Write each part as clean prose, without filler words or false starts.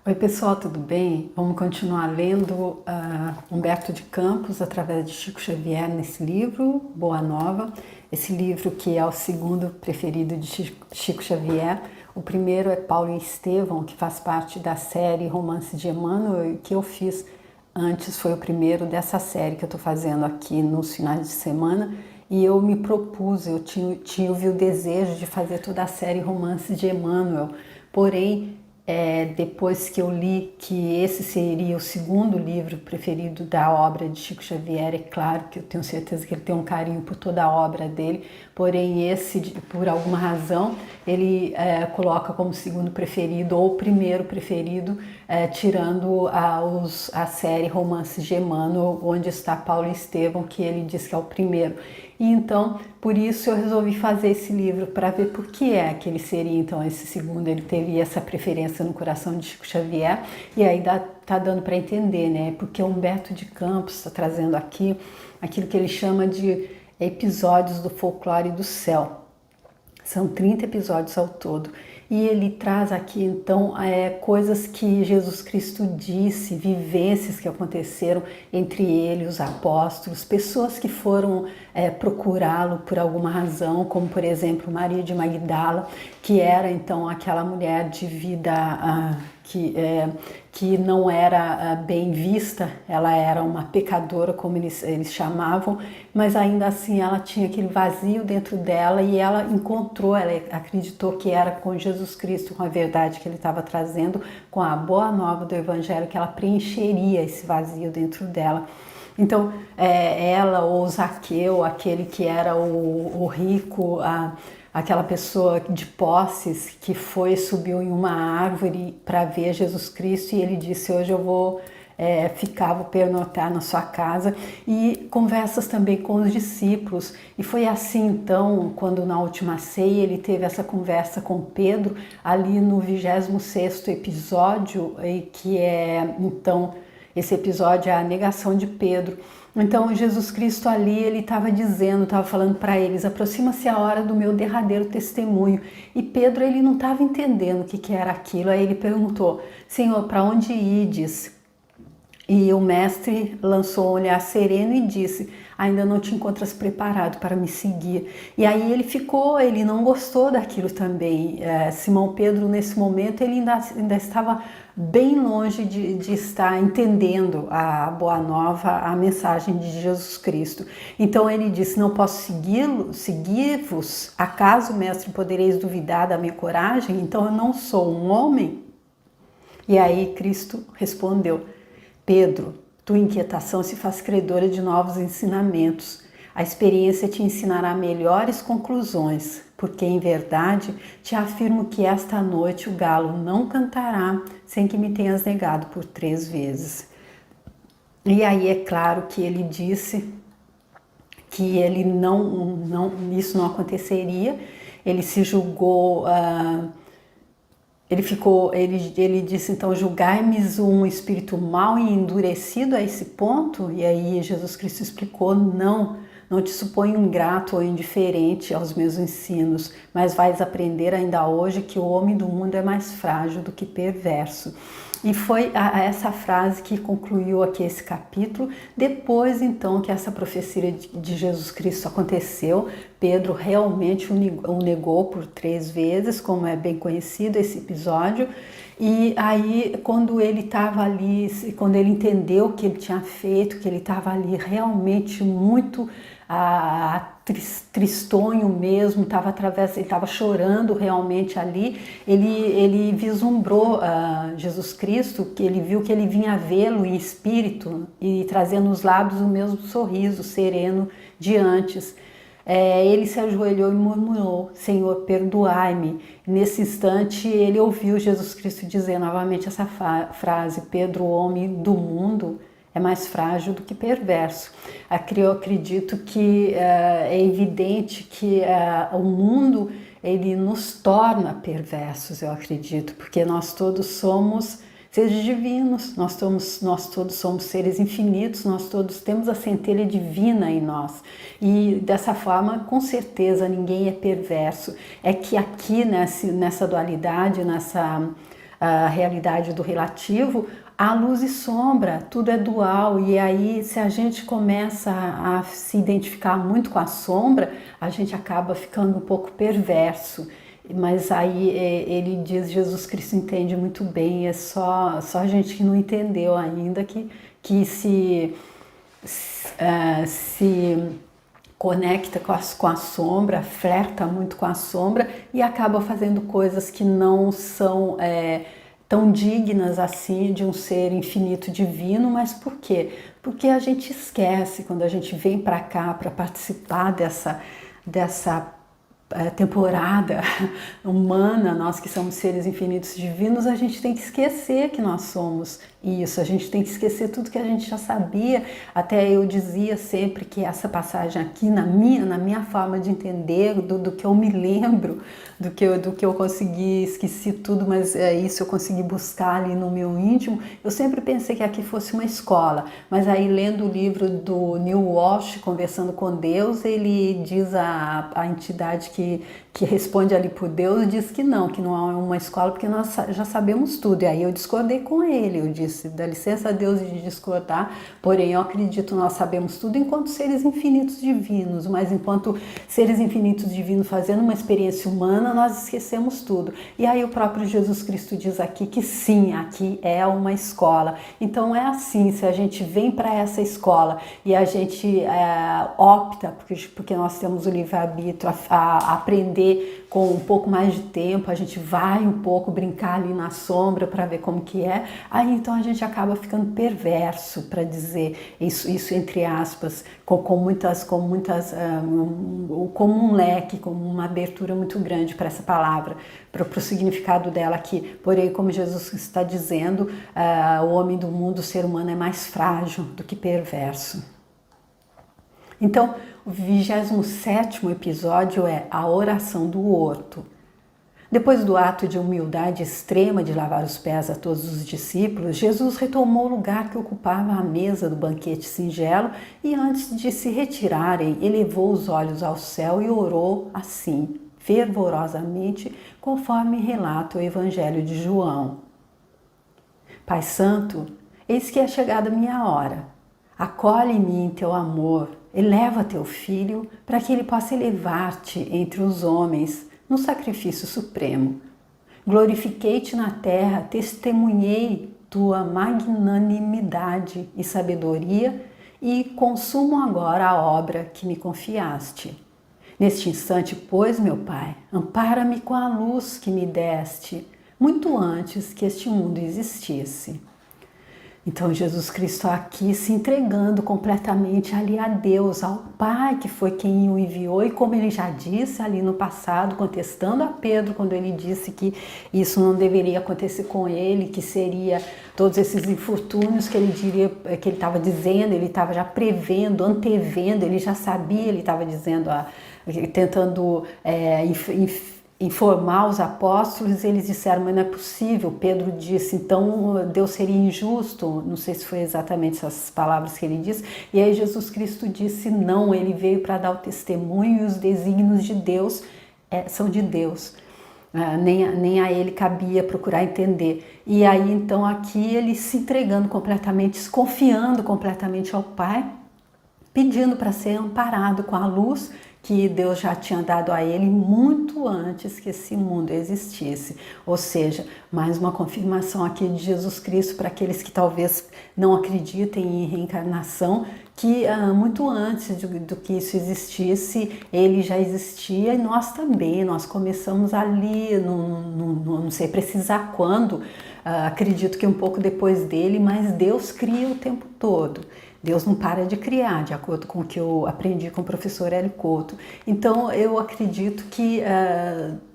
Oi pessoal, tudo bem? Vamos continuar lendo Humberto de Campos através de Chico Xavier nesse livro, Boa Nova. Esse livro que é o segundo preferido de Chico Xavier. O primeiro é Paulo e Estevão, que faz parte da série Romance de Emmanuel, que eu fiz antes, foi o primeiro dessa série que eu estou fazendo aqui nos finais de semana. E eu me propus, eu tive o desejo de fazer toda a série Romance de Emmanuel, porém depois que eu li que esse seria o segundo livro preferido da obra de Chico Xavier, é claro que eu tenho certeza que ele tem um carinho por toda a obra dele, porém esse, por alguma razão, ele coloca como segundo preferido ou primeiro preferido, tirando a série Romances de Emmanuel, onde está Paulo e Estevão, que ele diz que é o primeiro. E então, por isso eu resolvi fazer esse livro, para ver por que é que ele seria, então, esse segundo, ele teve essa preferência no coração de Chico Xavier, e aí tá dando para entender, né? Porque Humberto de Campos está trazendo aqui aquilo que ele chama de episódios do folclore do céu. São 30 episódios ao todo. E ele traz aqui, então, coisas que Jesus Cristo disse, vivências que aconteceram entre ele e os apóstolos, pessoas que foram procurá-lo por alguma razão, como, por exemplo, Maria de Magdala, que era, então, aquela mulher de vida que não era bem vista, ela era uma pecadora, como eles chamavam, mas ainda assim ela tinha aquele vazio dentro dela e ela encontrou, ela acreditou que era com Jesus Cristo, com a verdade que ele estava trazendo, com a boa nova do Evangelho, que ela preencheria esse vazio dentro dela. Então, ela ou Zaqueu, aquele que era o rico, aquela pessoa de posses que subiu em uma árvore para ver Jesus Cristo, e ele disse: hoje eu vou vou pernoitar na sua casa, e conversas também com os discípulos. E foi assim, então, quando na última ceia ele teve essa conversa com Pedro, ali no 26º episódio, que então, esse episódio é a negação de Pedro. Então Jesus Cristo ali, ele estava falando para eles: aproxima-se a hora do meu derradeiro testemunho. E Pedro, ele não estava entendendo o que era aquilo. Aí ele perguntou: Senhor, para onde ides? E o mestre lançou um olhar sereno e disse: ainda não te encontras preparado para me seguir. E aí ele não gostou daquilo também. Simão Pedro, nesse momento, ele ainda estava bem longe de estar entendendo a boa nova, a mensagem de Jesus Cristo. Então ele disse: não posso seguir-vos? Acaso, mestre, podereis duvidar da minha coragem? Então eu não sou um homem? E aí Cristo respondeu: Pedro, tua inquietação se faz credora de novos ensinamentos. A experiência te ensinará melhores conclusões, porque em verdade te afirmo que esta noite o galo não cantará sem que me tenhas negado por 3 vezes. E aí é claro que ele disse que ele isso não aconteceria. Ele se julgou ele disse então: julgai-me um espírito mau e endurecido a esse ponto? E aí Jesus Cristo explicou: não te suponho ingrato ou indiferente aos meus ensinos, mas vais aprender ainda hoje que o homem do mundo é mais frágil do que perverso. E foi essa frase que concluiu aqui esse capítulo. Depois, então, que essa profecia de Jesus Cristo aconteceu, Pedro realmente o negou por 3 vezes, como é bem conhecido esse episódio. E aí, quando ele estava ali, quando ele entendeu o que ele tinha feito, que ele estava ali realmente muito tristonho mesmo, ele estava chorando realmente ali, ele vislumbrou Jesus Cristo, que ele viu que ele vinha vê-lo em espírito e trazendo nos lábios o mesmo sorriso sereno de antes. Ele se ajoelhou e murmurou: Senhor, perdoai-me. Nesse instante ele ouviu Jesus Cristo dizer novamente essa frase: Pedro, o homem do mundo é mais frágil do que perverso. Aqui eu acredito que é evidente que o mundo, ele nos torna perversos, eu acredito, porque nós todos somos seres divinos, nós todos somos seres infinitos, nós todos temos a centelha divina em nós, e dessa forma, com certeza, ninguém é perverso. É que aqui nessa dualidade, a realidade do relativo, há luz e sombra, tudo é dual, e aí se a gente começa a se identificar muito com a sombra, a gente acaba ficando um pouco perverso. Mas aí ele diz, Jesus Cristo entende muito bem, é só a gente que não entendeu ainda que se conecta com a sombra, flerta muito com a sombra e acaba fazendo coisas que não são tão dignas assim de um ser infinito divino. Mas por quê? Porque a gente esquece, quando a gente vem para cá para participar dessa temporada humana, nós que somos seres infinitos divinos, a gente tem que esquecer que nós somos isso, a gente tem que esquecer tudo que a gente já sabia. Até eu dizia sempre que essa passagem aqui, na minha forma de entender, do que eu me lembro, do que eu consegui, esqueci tudo, mas isso eu consegui buscar ali no meu íntimo, eu sempre pensei que aqui fosse uma escola, mas aí lendo o livro do Neil Walsh, Conversando com Deus, ele diz a entidade que responde ali por Deus, diz que não é uma escola, porque nós já sabemos tudo. E aí eu discordei com ele, eu disse, dá licença a Deus de discordar, porém eu acredito, nós sabemos tudo enquanto seres infinitos divinos, mas enquanto seres infinitos divinos fazendo uma experiência humana, nós esquecemos tudo. E aí o próprio Jesus Cristo diz aqui que sim, aqui é uma escola. Então é assim, se a gente vem para essa escola e a gente opta, porque nós temos o livre-arbítrio, a aprender com um pouco mais de tempo, a gente vai um pouco brincar ali na sombra para ver como que é, aí então a gente acaba ficando perverso, para dizer isso entre aspas, como um leque, como uma abertura muito grande para essa palavra, para o significado dela aqui. Porém, como Jesus está dizendo, o homem do mundo, o ser humano é mais frágil do que perverso. Então, o 27º episódio é a oração do horto. Depois do ato de humildade extrema de lavar os pés a todos os discípulos, Jesus retomou o lugar que ocupava a mesa do banquete singelo e, antes de se retirarem, elevou os olhos ao céu e orou assim, fervorosamente, conforme relata o Evangelho de João. Pai Santo, eis que é chegada a minha hora. Acolhe-me em teu amor, eleva teu Filho, para que ele possa elevar-te entre os homens no sacrifício supremo. Glorifiquei-te na terra, testemunhei tua magnanimidade e sabedoria e consumo agora a obra que me confiaste. Neste instante, pois, meu Pai, ampara-me com a luz que me deste, muito antes que este mundo existisse. Então Jesus Cristo aqui se entregando completamente ali a Deus, ao Pai que foi quem o enviou, e como ele já disse ali no passado, contestando a Pedro quando ele disse que isso não deveria acontecer com ele, que seria todos esses infortúnios que ele diria, que ele estava dizendo, ele estava já prevendo, antevendo, ele já sabia, ele estava dizendo, tentando informar os apóstolos. Eles disseram, mas não é possível. Pedro disse, então Deus seria injusto, não sei se foi exatamente essas palavras que ele disse, e aí Jesus Cristo disse, não, ele veio para dar o testemunho, e os desígnios de Deus são de Deus, nem a ele cabia procurar entender. E aí então aqui ele se entregando completamente, se confiando completamente ao Pai, pedindo para ser amparado com a luz que Deus já tinha dado a ele muito antes que esse mundo existisse. Ou seja, mais uma confirmação aqui de Jesus Cristo para aqueles que talvez não acreditem em reencarnação, que muito antes do que isso existisse, ele já existia, e nós também, nós começamos ali, não sei precisar quando, acredito que um pouco depois dele, mas Deus cria o tempo todo. Deus não para de criar, de acordo com o que eu aprendi com o professor Hélio Couto. Então, eu acredito que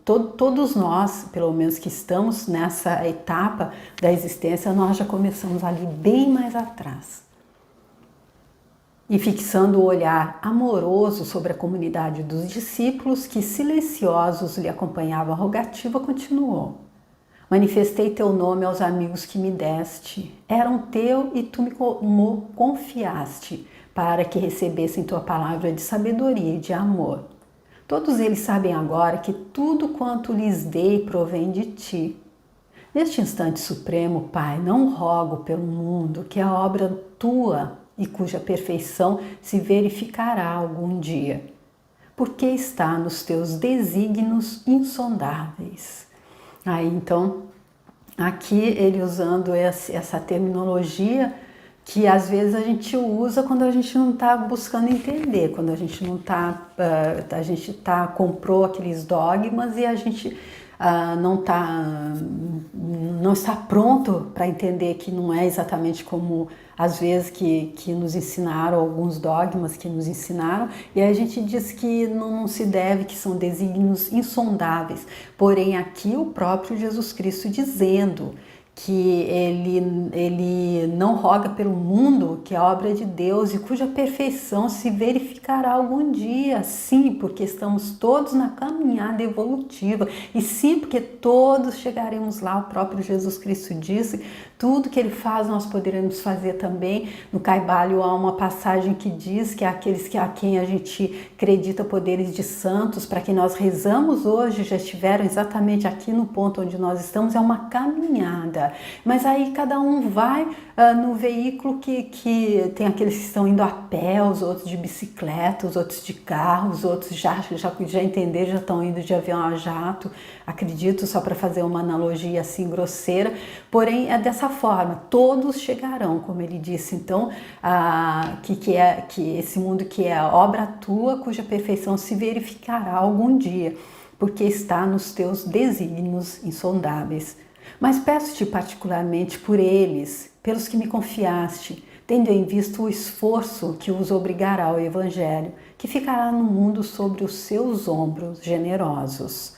todos nós, pelo menos que estamos nessa etapa da existência, nós já começamos ali bem mais atrás. E fixando o olhar amoroso sobre a comunidade dos discípulos, que silenciosos lhe acompanhavam a rogativa, continuou. Manifestei teu nome aos amigos que me deste, eram teu e tu me confiaste, para que recebessem tua palavra de sabedoria e de amor. Todos eles sabem agora que tudo quanto lhes dei provém de ti. Neste instante supremo, Pai, não rogo pelo mundo, que a obra tua e cuja perfeição se verificará algum dia, porque está nos teus desígnios insondáveis. Aí então, aqui ele usando essa terminologia que às vezes a gente usa quando a gente não está buscando entender, quando a gente não está, comprou aqueles dogmas e a gente não está pronto para entender que não é exatamente como às vezes que nos ensinaram, alguns dogmas que nos ensinaram, e aí a gente diz que não se deve, que são desígnios insondáveis. Porém, aqui o próprio Jesus Cristo dizendo que ele não roga pelo mundo, que é obra de Deus e cuja perfeição se verificará algum dia. Sim, porque estamos todos na caminhada evolutiva, e sim, porque todos chegaremos lá. O próprio Jesus Cristo disse, tudo que ele faz nós poderemos fazer também. No Caibalho há uma passagem que diz que aqueles a quem a gente acredita poderes de santos, para quem nós rezamos hoje, já estiveram exatamente aqui no ponto onde nós estamos. É uma caminhada. Mas aí cada um vai no veículo que tem aqueles que estão indo a pé, os outros de bicicleta, os outros de carro, os outros já entenderam, já estão indo de avião a jato, acredito, só para fazer uma analogia assim grosseira. Porém, é dessa forma, todos chegarão, como ele disse. Então, que esse mundo que é a obra tua, cuja perfeição se verificará algum dia, porque está nos teus desígnios insondáveis. Mas peço-te particularmente por eles, pelos que me confiaste, tendo em vista o esforço que os obrigará ao Evangelho, que ficará no mundo sobre os seus ombros generosos.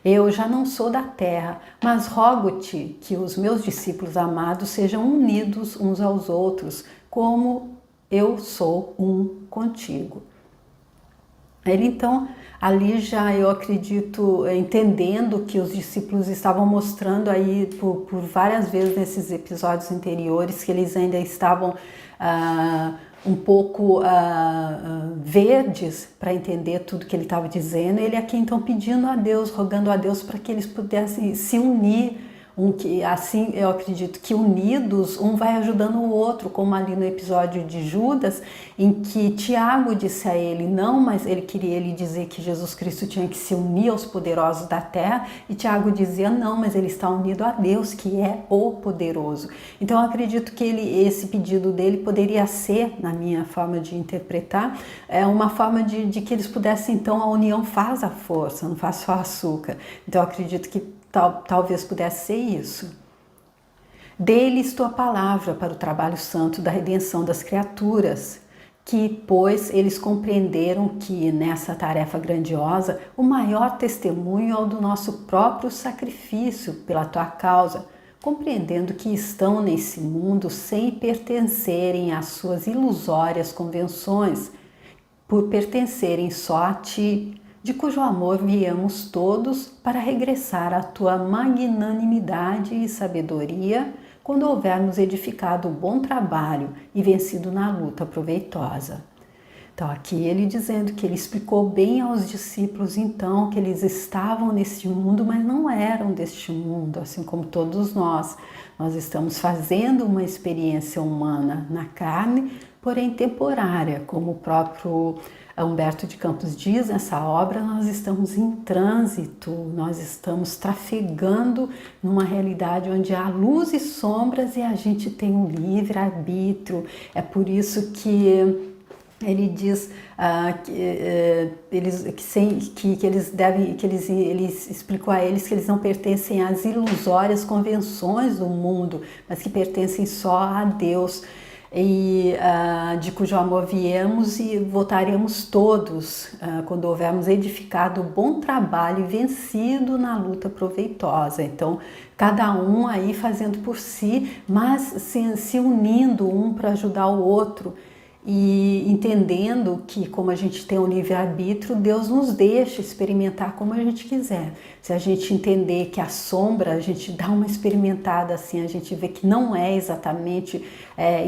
Eu já não sou da terra, mas rogo-te que os meus discípulos amados sejam unidos uns aos outros, como eu sou um contigo. Ele então, ali já eu acredito, entendendo que os discípulos estavam mostrando aí por várias vezes nesses episódios anteriores, que eles ainda estavam um pouco verdes para entender tudo que ele estava dizendo. Ele aqui então pedindo a Deus, rogando a Deus para que eles pudessem se unir. Assim eu acredito que unidos um vai ajudando o outro, como ali no episódio de Judas, em que Tiago disse a ele não, mas ele queria dizer que Jesus Cristo tinha que se unir aos poderosos da terra, e Tiago dizia não, mas ele está unido a Deus, que é o poderoso. Então eu acredito que esse pedido dele poderia ser, na minha forma de interpretar, uma forma de que eles pudessem, então a união faz a força, não faz só açúcar. Então eu acredito que talvez pudesse ser isso. Dê-lhes tua palavra para o trabalho santo da redenção das criaturas, que, pois, eles compreenderam que, nessa tarefa grandiosa, o maior testemunho é o do nosso próprio sacrifício pela tua causa, compreendendo que estão nesse mundo sem pertencerem às suas ilusórias convenções, por pertencerem só a ti, de cujo amor viemos todos para regressar à tua magnanimidade e sabedoria, quando houvermos edificado o bom trabalho e vencido na luta proveitosa. Então aqui ele dizendo que ele explicou bem aos discípulos então que eles estavam neste mundo, mas não eram deste mundo, assim como todos nós. Nós estamos fazendo uma experiência humana na carne, porém temporária, como o próprio Humberto de Campos diz nessa obra. Nós estamos em trânsito, nós estamos trafegando numa realidade onde há luz e sombras e a gente tem um livre-arbítrio. É por isso que ele diz ele explicou a eles que eles não pertencem às ilusórias convenções do mundo, mas que pertencem só a Deus, e de cujo amor viemos e voltaremos todos quando houvermos edificado o bom trabalho e vencido na luta proveitosa. Então, cada um aí fazendo por si, mas se unindo um para ajudar o outro, e entendendo que, como a gente tem um livre-arbítrio, Deus nos deixa experimentar como a gente quiser. Se a gente entender que a sombra, a gente dá uma experimentada assim, a gente vê que não é exatamente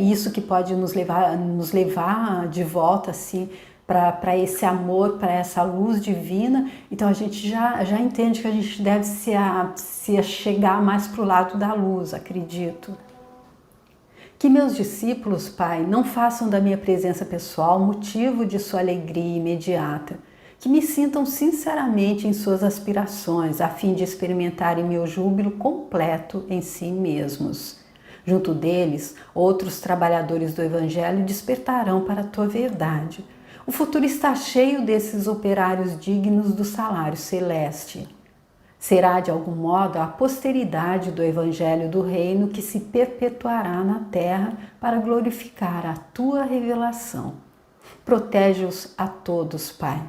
isso que pode nos levar de volta assim para esse amor, para essa luz divina. Então a gente já entende que a gente deve se chegar mais para o lado da luz, acredito. Que meus discípulos, Pai, não façam da minha presença pessoal motivo de sua alegria imediata. Que me sintam sinceramente em suas aspirações, a fim de experimentarem meu júbilo completo em si mesmos. Junto deles, outros trabalhadores do Evangelho despertarão para a tua verdade. O futuro está cheio desses operários dignos do salário celeste. Será, de algum modo, a posteridade do Evangelho do Reino que se perpetuará na terra para glorificar a tua revelação. Protege-os a todos, Pai.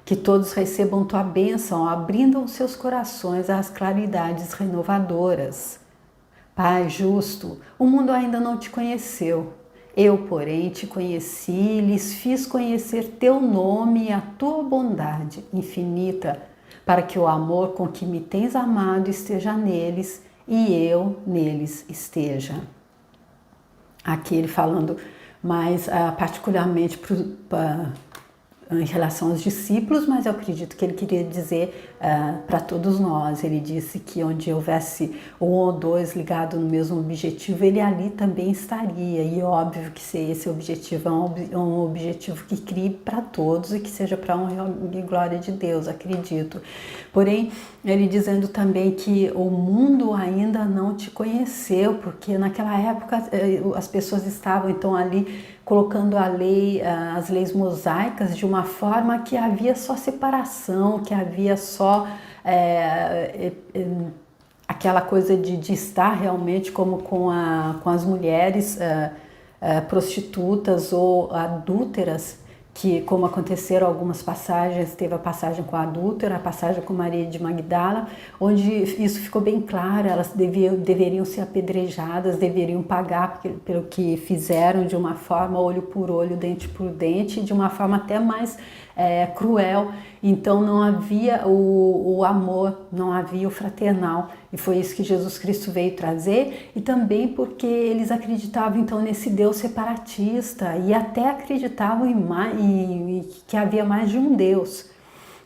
Que todos recebam tua bênção, abrindo seus corações às claridades renovadoras. Pai justo, o mundo ainda não te conheceu. Eu, porém, te conheci e lhes fiz conhecer teu nome e a tua bondade infinita, para que o amor com que me tens amado esteja neles e eu neles esteja. Aqui ele falando mais particularmente em relação aos discípulos, mas eu acredito que ele queria dizer para todos nós. Ele disse que onde houvesse um ou dois ligados no mesmo objetivo, ele ali também estaria. E óbvio que se esse objetivo é um objetivo que crie para todos e que seja para a honra e glória de Deus, acredito. Porém, ele dizendo também que o mundo ainda não te conheceu, porque naquela época as pessoas estavam então ali colocando a lei, as leis mosaicas de uma forma que havia só separação, que havia só aquela coisa de estar realmente como com as mulheres prostitutas ou adúlteras, que como aconteceram algumas passagens, teve a passagem com a adúltera, a passagem com Maria de Magdala, onde isso ficou bem claro, elas deveriam ser apedrejadas, deveriam pagar pelo que fizeram, de uma forma olho por olho, dente por dente, de uma forma até mais cruel. Então não havia o amor, não havia o fraternal, e foi isso que Jesus Cristo veio trazer. E também porque eles acreditavam então nesse Deus separatista e até acreditavam em que havia mais de um Deus.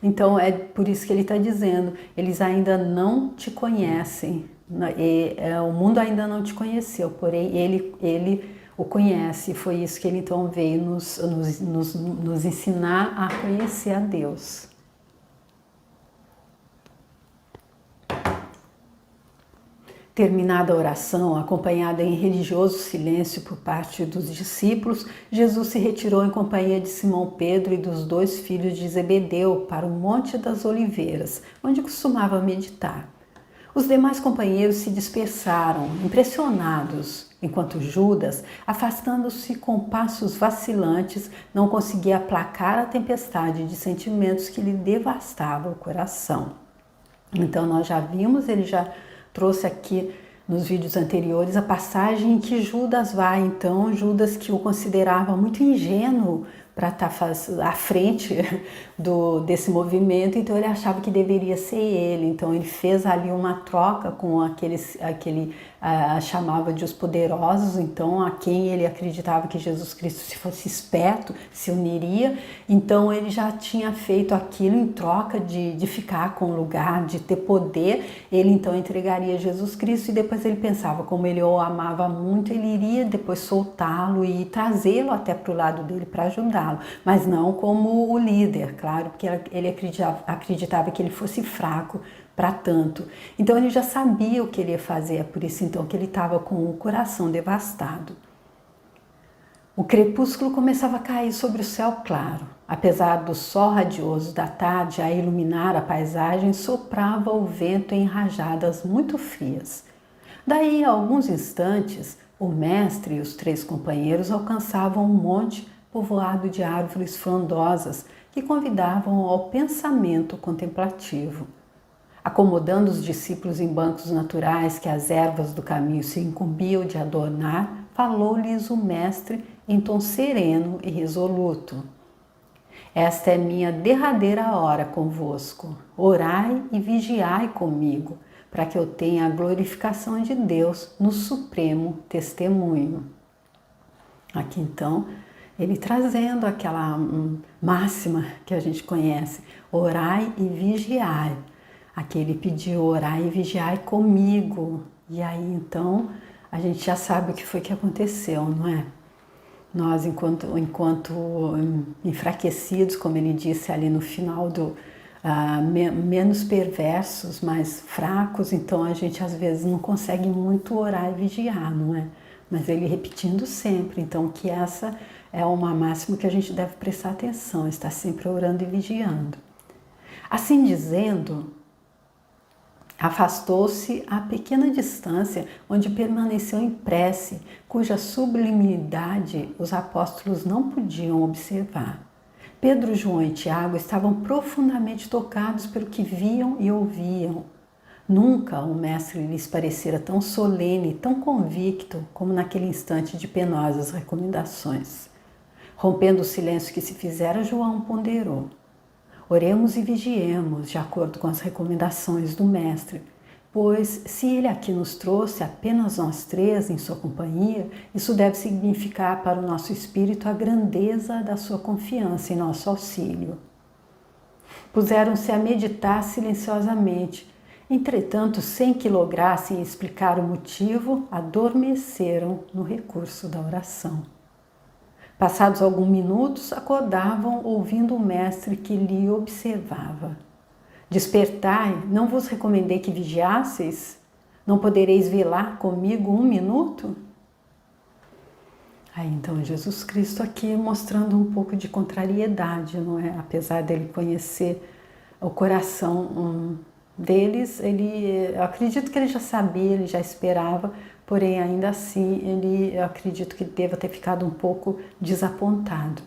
Então é por isso que ele está dizendo, eles ainda não te conhecem, o mundo ainda não te conheceu, porém ele o conhece. Foi isso que ele então veio nos ensinar a conhecer a Deus. Terminada a oração, acompanhada em religioso silêncio por parte dos discípulos, Jesus se retirou em companhia de Simão Pedro e dos 2 filhos de Zebedeu para o Monte das Oliveiras, onde costumava meditar. Os demais companheiros se dispersaram, impressionados, enquanto Judas, afastando-se com passos vacilantes, não conseguia aplacar a tempestade de sentimentos que lhe devastava o coração. Então nós já vimos, ele já trouxe aqui nos vídeos anteriores a passagem em que Judas vai. Então Judas, que o considerava muito ingênuo para estar à frente desse movimento, então ele achava que deveria ser ele. Então ele fez ali uma troca com aquele chamava de os poderosos, então a quem ele acreditava que Jesus Cristo, se fosse esperto, se uniria. Então ele já tinha feito aquilo em troca de ficar com o lugar, de ter poder. Ele então entregaria Jesus Cristo e depois ele pensava, como ele o amava muito, ele iria depois soltá-lo e trazê-lo até para o lado dele para ajudá-lo, mas não como o líder, claro, porque ele acreditava que ele fosse fraco para tanto. Então ele já sabia o que ele ia fazer, é por isso então que ele estava com o coração devastado. O crepúsculo começava a cair sobre o céu claro. Apesar do sol radioso da tarde a iluminar a paisagem, soprava o vento em rajadas muito frias. Daí a alguns instantes, o mestre e os 3 companheiros alcançavam um monte povoado de árvores frondosas que convidavam ao pensamento contemplativo. Acomodando os discípulos em bancos naturais que as ervas do caminho se incumbiam de adornar, falou-lhes o mestre em tom sereno e resoluto. Esta é minha derradeira hora convosco. Orai e vigiai comigo, para que eu tenha a glorificação de Deus no supremo testemunho. Aqui então, Ele trazendo aquela máxima que a gente conhece, orai e vigiai. Aqui ele pediu, orai e vigiai comigo. E aí então a gente já sabe o que foi que aconteceu, não é? Nós, enquanto enfraquecidos, como ele disse ali no final menos perversos, mais fracos, então a gente às vezes não consegue muito orar e vigiar, não é? Mas ele repetindo sempre, então que essa é uma máxima que a gente deve prestar atenção, estar sempre orando e vigiando. Assim dizendo, afastou-se a pequena distância onde permaneceu em prece, cuja sublimidade os apóstolos não podiam observar. Pedro, João e Tiago estavam profundamente tocados pelo que viam e ouviam. Nunca o mestre lhes parecera tão solene, tão convicto como naquele instante de penosas recomendações. Rompendo o silêncio que se fizera, João ponderou. Oremos e vigiemos, de acordo com as recomendações do mestre, pois se ele aqui nos trouxe apenas nós três em sua companhia, isso deve significar para o nosso espírito a grandeza da sua confiança em nosso auxílio. Puseram-se a meditar silenciosamente. Entretanto, sem que lograssem explicar o motivo, adormeceram no recurso da oração. Passados alguns minutos, acordavam ouvindo o mestre que lhe observava. Despertai, não vos recomendei que vigiasseis? Não podereis velar comigo 1 minuto? Aí então Jesus Cristo aqui mostrando um pouco de contrariedade, não é? Apesar dele conhecer o coração deles, eu acredito que ele já sabia, ele já esperava, porém ainda assim eu acredito que deva ter ficado um pouco desapontado.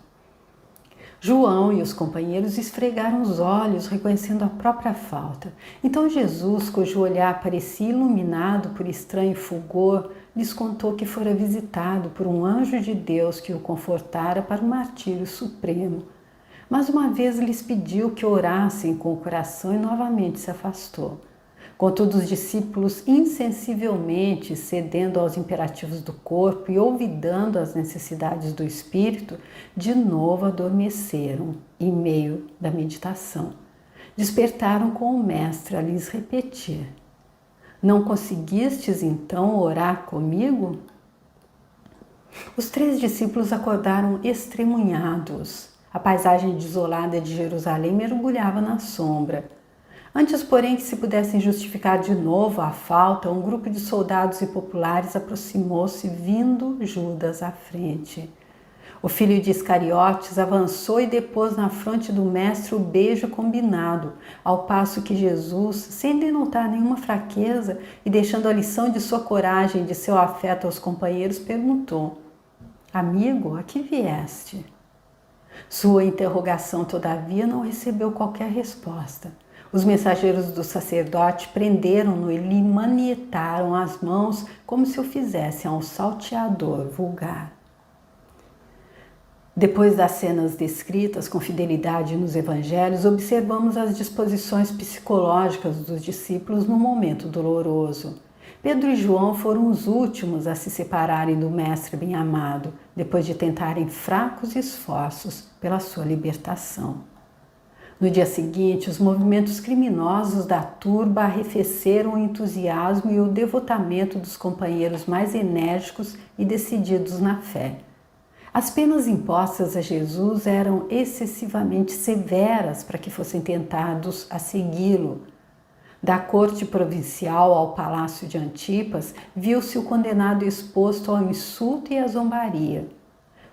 João e os companheiros esfregaram os olhos, reconhecendo a própria falta. Então Jesus, cujo olhar parecia iluminado por estranho fulgor, lhes contou que fora visitado por um anjo de Deus que o confortara para o martírio supremo. Mas uma vez lhes pediu que orassem com o coração e novamente se afastou. Contudo, os discípulos, insensivelmente cedendo aos imperativos do corpo e olvidando as necessidades do espírito, de novo adormeceram em meio da meditação. Despertaram com o mestre a lhes repetir: não conseguistes então orar comigo? Os 3 discípulos acordaram estremunhados. A paisagem desolada de Jerusalém mergulhava na sombra. Antes, porém, que se pudessem justificar de novo a falta, um grupo de soldados e populares aproximou-se, vindo Judas à frente. O filho de Iscariotes avançou e depôs na fronte do mestre o beijo combinado, ao passo que Jesus, sem denotar nenhuma fraqueza e deixando a lição de sua coragem e de seu afeto aos companheiros, perguntou: amigo, a que vieste? Sua interrogação, todavia, não recebeu qualquer resposta. Os mensageiros do sacerdote prenderam-no e lhe manietaram as mãos como se o fizessem a um salteador vulgar. Depois das cenas descritas com fidelidade nos evangelhos, observamos as disposições psicológicas dos discípulos no momento doloroso. Pedro e João foram os últimos a se separarem do mestre bem-amado, depois de tentarem fracos esforços pela sua libertação. No dia seguinte, os movimentos criminosos da turba arrefeceram o entusiasmo e o devotamento dos companheiros mais enérgicos e decididos na fé. As penas impostas a Jesus eram excessivamente severas para que fossem tentados a segui-lo. Da corte provincial ao palácio de Antipas, viu-se o condenado exposto ao insulto e à zombaria.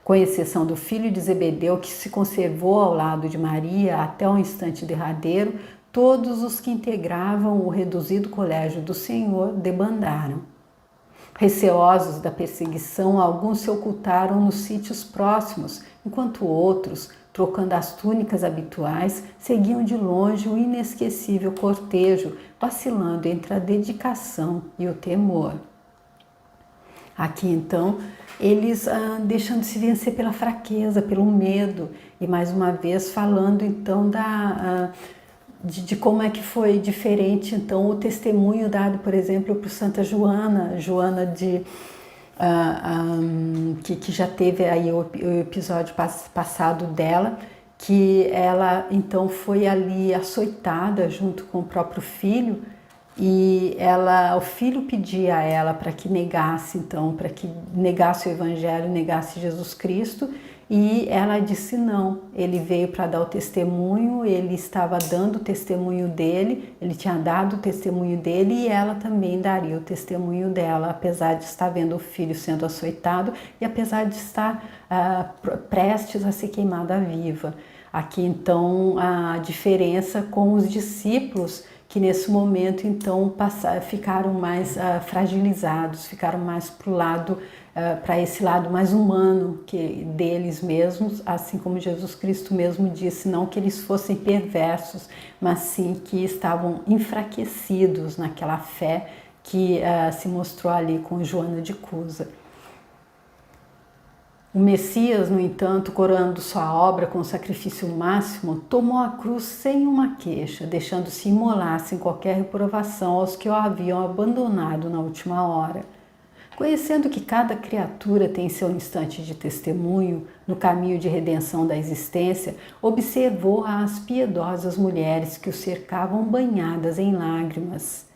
Com exceção do filho de Zebedeu, que se conservou ao lado de Maria até o instante derradeiro, todos os que integravam o reduzido colégio do Senhor debandaram. Receosos da perseguição, alguns se ocultaram nos sítios próximos, enquanto outros, trocando as túnicas habituais, seguiam de longe o inesquecível cortejo, vacilando entre a dedicação e o temor. Aqui, então, eles deixando-se vencer pela fraqueza, pelo medo, e mais uma vez falando, então, de como é que foi diferente, então, o testemunho dado, por exemplo, por Santa Joana que já teve aí o episódio passado dela, que ela então foi ali açoitada junto com o próprio filho, e o filho pedia a ela para que negasse, então, para que negasse o evangelho, negasse Jesus Cristo, e ela disse não. Ele veio para dar o testemunho, ele estava dando o testemunho dele, ele tinha dado o testemunho dele, e ela também daria o testemunho dela, apesar de estar vendo o filho sendo açoitado e apesar de estar prestes a ser queimada viva. Aqui então a diferença com os discípulos, que nesse momento então ficaram mais fragilizados, ficaram mais para esse lado mais humano deles mesmos, assim como Jesus Cristo mesmo disse, não que eles fossem perversos, mas sim que estavam enfraquecidos naquela fé que se mostrou ali com Joana de Cusa. O Messias, no entanto, coroando sua obra com o sacrifício máximo, tomou a cruz sem uma queixa, deixando-se imolar sem qualquer reprovação aos que o haviam abandonado na última hora. Conhecendo que cada criatura tem seu instante de testemunho no caminho de redenção da existência, observou as piedosas mulheres que o cercavam banhadas em lágrimas.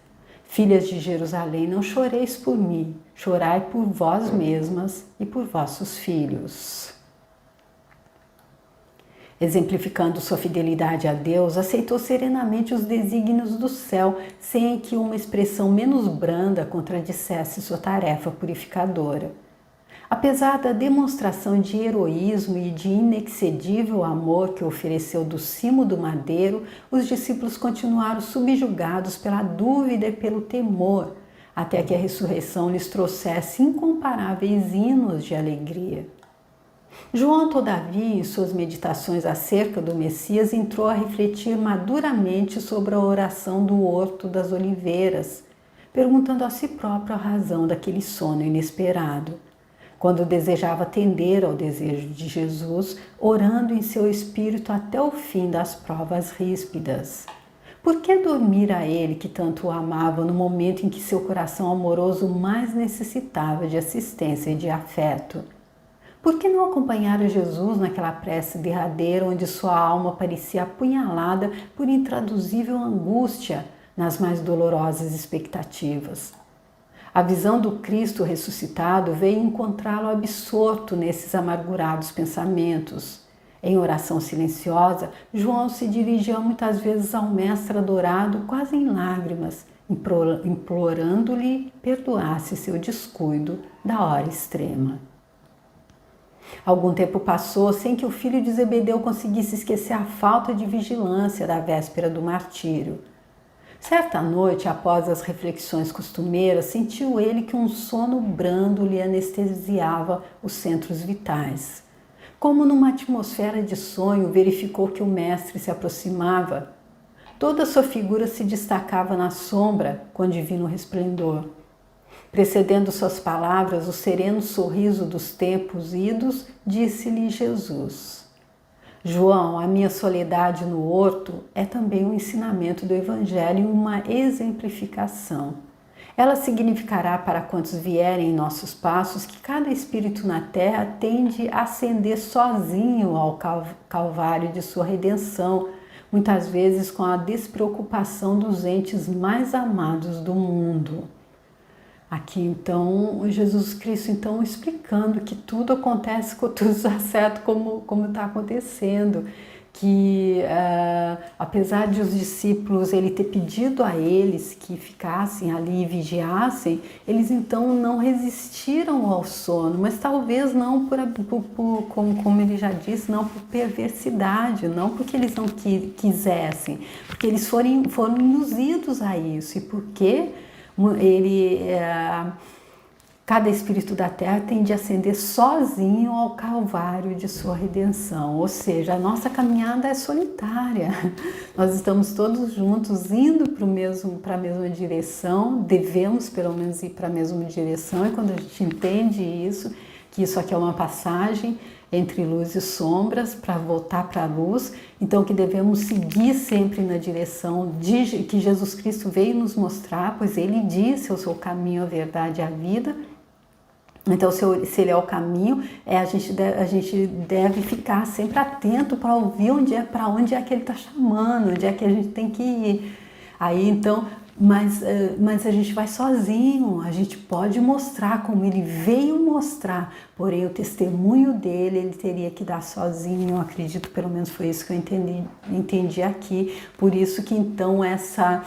Filhas de Jerusalém, não choreis por mim, chorai por vós mesmas e por vossos filhos. Exemplificando sua fidelidade a Deus, aceitou serenamente os desígnios do céu, sem que uma expressão menos branda contradissesse sua tarefa purificadora. Apesar da demonstração de heroísmo e de inexcedível amor que ofereceu do cimo do madeiro, os discípulos continuaram subjugados pela dúvida e pelo temor, até que a ressurreição lhes trouxesse incomparáveis hinos de alegria. João, todavia, em suas meditações acerca do Messias, entrou a refletir maduramente sobre a oração do Horto das Oliveiras, perguntando a si próprio a razão daquele sono inesperado. Quando desejava atender ao desejo de Jesus, orando em seu espírito até o fim das provas ríspidas. Por que dormir a ele que tanto o amava no momento em que seu coração amoroso mais necessitava de assistência e de afeto? Por que não acompanhar a Jesus naquela prece derradeira onde sua alma parecia apunhalada por intraduzível angústia nas mais dolorosas expectativas? A visão do Cristo ressuscitado veio encontrá-lo absorto nesses amargurados pensamentos. Em oração silenciosa, João se dirigia muitas vezes ao Mestre adorado, quase em lágrimas, implorando-lhe perdoasse seu descuido da hora extrema. Algum tempo passou sem que o filho de Zebedeu conseguisse esquecer a falta de vigilância da véspera do martírio. Certa noite, após as reflexões costumeiras, sentiu ele que um sono brando lhe anestesiava os centros vitais. Como numa atmosfera de sonho, verificou que o mestre se aproximava. Toda sua figura se destacava na sombra com divino resplendor. Precedendo suas palavras, o sereno sorriso dos tempos idos, disse-lhe Jesus: João, a minha soledade no horto é também um ensinamento do Evangelho e uma exemplificação. Ela significará para quantos vierem em nossos passos que cada espírito na terra tende a ascender sozinho ao calvário de sua redenção, muitas vezes com a despreocupação dos entes mais amados do mundo. Aqui então, Jesus Cristo então explicando que tudo acontece, tudo está certo como está acontecendo, que apesar de os discípulos ele ter pedido a eles que ficassem ali e vigiassem, eles então não resistiram ao sono, mas talvez não como ele já disse, não por perversidade, não porque eles não quisessem, porque eles foram induzidos a isso, e porque cada espírito da terra tende a ascender sozinho ao calvário de sua redenção, ou seja, a nossa caminhada é solitária, nós estamos todos juntos indo para a mesma direção, devemos pelo menos ir para a mesma direção, e quando a gente entende isso, que isso aqui é uma passagem entre luz e sombras para voltar para a luz, então que devemos seguir sempre na direção que Jesus Cristo veio nos mostrar, pois ele disse: eu sou o caminho, a verdade e a vida. Então, se ele é o caminho, a gente deve ficar sempre atento para ouvir para onde é que ele está chamando, onde é que a gente tem que ir. Aí, então, mas a gente vai sozinho, a gente pode mostrar como ele veio mostrar, porém o testemunho dele ele teria que dar sozinho, eu acredito, pelo menos foi isso que eu entendi aqui, por isso que então essa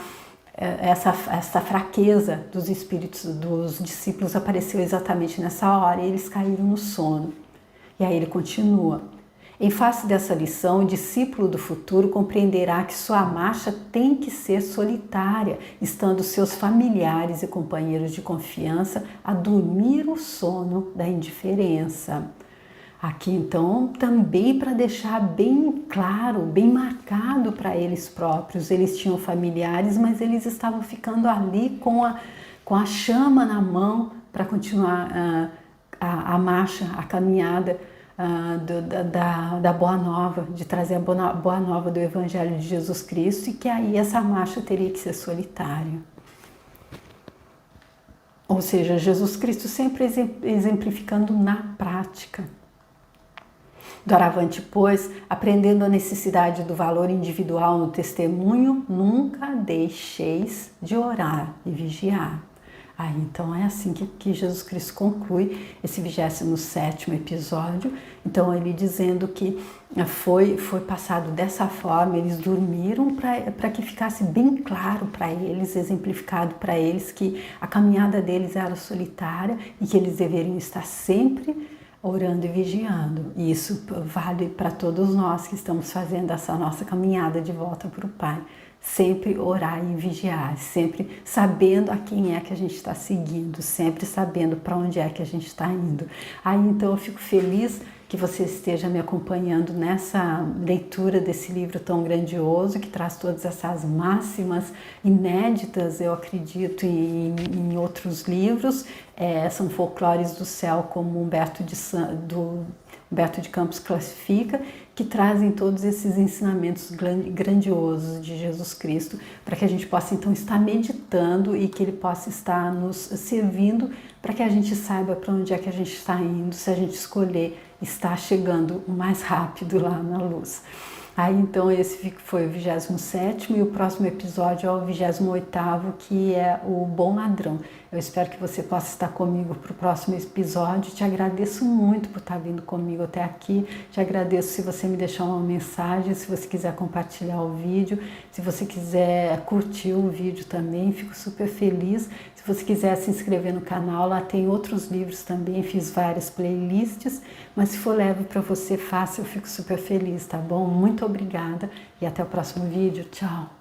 fraqueza dos espíritos dos discípulos apareceu exatamente nessa hora e eles caíram no sono. E aí ele continua. Em face dessa lição, o discípulo do futuro compreenderá que sua marcha tem que ser solitária, estando seus familiares e companheiros de confiança a dormir o sono da indiferença. Aqui então também para deixar bem claro, bem marcado para eles próprios, eles tinham familiares, mas eles estavam ficando ali com a chama na mão para continuar a marcha, a caminhada da Boa Nova, de trazer a Boa Nova do Evangelho de Jesus Cristo, e que aí essa marcha teria que ser solitária. Ou seja, Jesus Cristo sempre exemplificando na prática. Doravante, pois, aprendendo a necessidade do valor individual no testemunho, nunca deixeis de orar e vigiar. Aí, então, é assim que Jesus Cristo conclui esse 27º episódio. Então, ele dizendo que foi passado dessa forma, eles dormiram para que ficasse bem claro para eles, exemplificado para eles que a caminhada deles era solitária e que eles deveriam estar sempre orando e vigiando. E isso vale para todos nós que estamos fazendo essa nossa caminhada de volta para o Pai. Sempre orar e vigiar, sempre sabendo a quem é que a gente está seguindo, sempre sabendo para onde é que a gente está indo. Aí então eu fico feliz que você esteja me acompanhando nessa leitura desse livro tão grandioso, que traz todas essas máximas inéditas, eu acredito, em outros livros. São folclores do céu, como Humberto de Campos classifica, que trazem todos esses ensinamentos grandiosos de Jesus Cristo, para que a gente possa então estar meditando e que ele possa estar nos servindo para que a gente saiba para onde é que a gente está indo, se a gente escolher estar chegando mais rápido lá na luz. Aí então esse foi o 27º e o próximo episódio é o 28º, que é o Bom Ladrão. Eu espero que você possa estar comigo para o próximo episódio. Te agradeço muito por estar vindo comigo até aqui. Te agradeço se você me deixar uma mensagem, se você quiser compartilhar o vídeo, se você quiser curtir o vídeo também, fico super feliz. Se você quiser se inscrever no canal, lá tem outros livros também, fiz várias playlists, mas se for leve para você, faça, eu fico super feliz, tá bom? Muito obrigada e até o próximo vídeo. Tchau!